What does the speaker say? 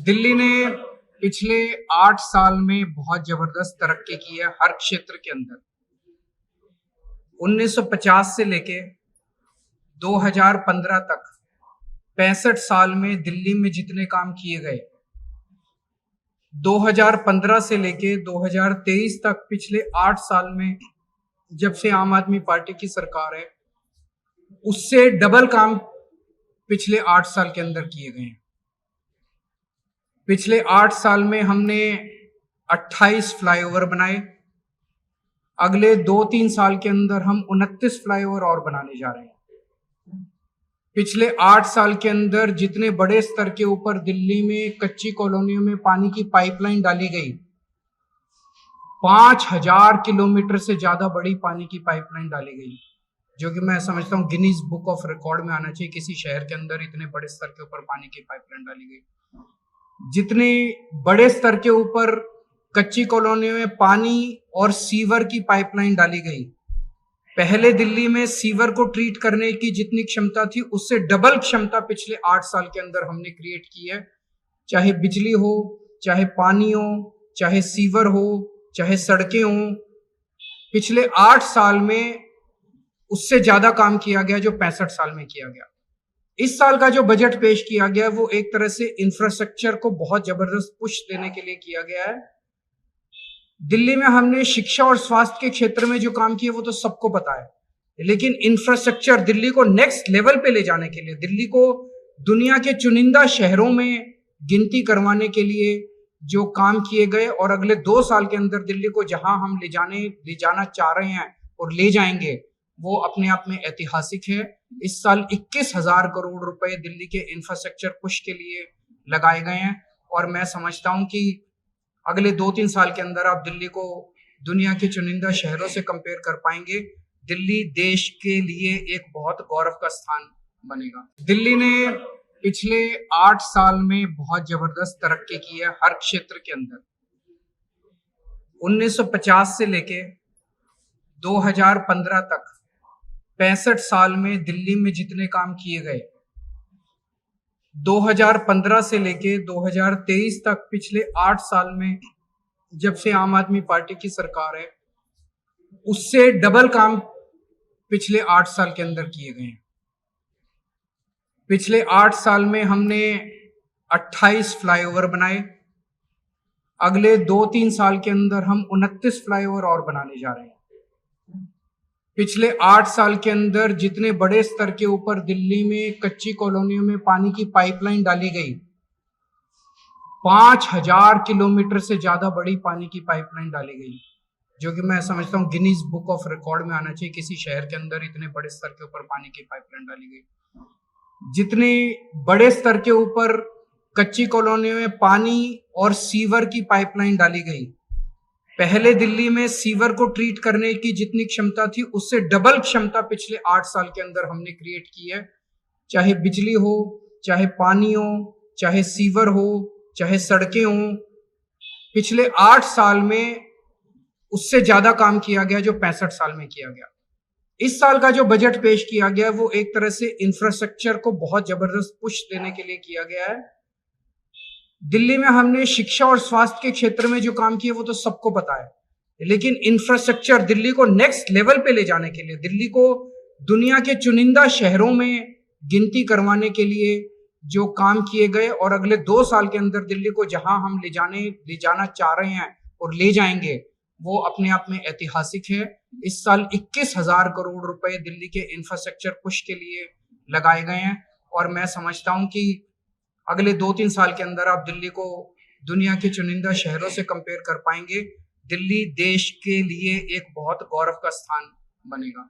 दिल्ली ने पिछले 8 साल में बहुत जबरदस्त तरक्की की है हर क्षेत्र के अंदर। 1950 से लेके 2015 तक 65 साल में दिल्ली में जितने काम किए गए, 2015 से लेके 2023 तक पिछले 8 साल में जब से आम आदमी पार्टी की सरकार है, उससे डबल काम पिछले 8 साल के अंदर किए गए हैं। पिछले 8 साल में हमने 28 फ्लाईओवर बनाए। अगले 2-3 साल के अंदर हम 29 फ्लाईओवर और बनाने जा रहे हैं। पिछले 8 साल के अंदर जितने बड़े स्तर के ऊपर दिल्ली में कच्ची कॉलोनियों में पानी की पाइपलाइन डाली गई, 5000 किलोमीटर से ज्यादा बड़ी पानी की पाइपलाइन डाली गई, जो कि मैं समझता हूँ गिनीज बुक ऑफ रिकॉर्ड में आना चाहिए। किसी शहर के अंदर इतने बड़े स्तर के ऊपर पानी की पाइपलाइन डाली गई। जितने बड़े स्तर के ऊपर कच्ची कॉलोनियों में पानी और सीवर की पाइपलाइन डाली गई, पहले दिल्ली में सीवर को ट्रीट करने की जितनी क्षमता थी, उससे डबल क्षमता पिछले 8 साल के अंदर हमने क्रिएट की है। चाहे बिजली हो, चाहे पानी हो, चाहे सीवर हो, चाहे सड़कें हो, पिछले 8 साल में उससे ज्यादा काम किया गया जो 65 साल में किया गया। इस साल का जो बजट पेश किया गया वो एक तरह से इंफ्रास्ट्रक्चर को बहुत जबरदस्त पुश देने के लिए किया गया है। दिल्ली में हमने शिक्षा और स्वास्थ्य के क्षेत्र में जो काम किया वो तो सबको पता है, लेकिन इंफ्रास्ट्रक्चर दिल्ली को नेक्स्ट लेवल पे ले जाने के लिए, दिल्ली को दुनिया के चुनिंदा शहरों में गिनती करवाने के लिए जो काम किए गए और अगले 2 साल के अंदर दिल्ली को जहां हम ले जाना चाह रहे हैं और ले जाएंगे, वो अपने आप में ऐतिहासिक है। इस साल 21,000 करोड़ रुपए दिल्ली के इंफ्रास्ट्रक्चर पुश के लिए लगाए गए हैं और मैं समझता हूं कि अगले 2-3 साल के अंदर आप दिल्ली को दुनिया के चुनिंदा शहरों से कंपेयर कर पाएंगे। दिल्ली देश के लिए एक बहुत गौरव का स्थान बनेगा। दिल्ली ने पिछले 8 साल में बहुत जबरदस्त तरक्की की है हर क्षेत्र के अंदर। 1950 से लेके 2015 तक 65 साल में दिल्ली में जितने काम किए गए, 2015 से लेके 2023 तक पिछले 8 साल में जब से आम आदमी पार्टी की सरकार है, उससे डबल काम पिछले 8 साल के अंदर किए गए हैं। पिछले 8 साल में हमने 28 फ्लाईओवर बनाए। अगले 2-3 साल के अंदर हम 29 फ्लाईओवर और बनाने जा रहे हैं। पिछले 8 साल के अंदर जितने बड़े स्तर के ऊपर दिल्ली में कच्ची कॉलोनियों में पानी की पाइपलाइन डाली गई, 5000 किलोमीटर से ज्यादा बड़ी पानी की पाइपलाइन डाली गई, जो कि मैं समझता हूँ गिनीज बुक ऑफ रिकॉर्ड में आना चाहिए। किसी शहर के अंदर इतने बड़े स्तर के ऊपर पानी की पाइपलाइन डाली गई। जितने बड़े स्तर के ऊपर कच्ची कॉलोनियों में पानी और सीवर की पाइपलाइन डाली गई, पहले दिल्ली में सीवर को ट्रीट करने की जितनी क्षमता थी, उससे डबल क्षमता पिछले 8 साल के अंदर हमने क्रिएट की है। चाहे बिजली हो, चाहे पानी हो, चाहे सीवर हो, चाहे सड़कें हो, पिछले 8 साल में उससे ज्यादा काम किया गया जो 65 साल में किया गया। इस साल का जो बजट पेश किया गया वो एक तरह से इंफ्रास्ट्रक्चर को बहुत जबरदस्त पुश देने के लिए किया गया है। दिल्ली में हमने शिक्षा और स्वास्थ्य के क्षेत्र में जो काम किया वो तो सबको पता है, लेकिन इंफ्रास्ट्रक्चर दिल्ली को नेक्स्ट लेवल पे ले जाने के लिए, दिल्ली को दुनिया के चुनिंदा शहरों में गिनती करवाने के लिए जो काम किए गए और अगले 2 साल के अंदर दिल्ली को जहां हम ले जाना चाह रहे हैं और ले जाएंगे, वो अपने आप में ऐतिहासिक है। इस साल 21,000 करोड़ रुपए दिल्ली के इंफ्रास्ट्रक्चर पुश के लिए लगाए गए हैं और मैं समझता हूं कि अगले 2-3 साल के अंदर आप दिल्ली को दुनिया के चुनिंदा शहरों से कंपेयर कर पाएंगे। दिल्ली देश के लिए एक बहुत गौरव का स्थान बनेगा।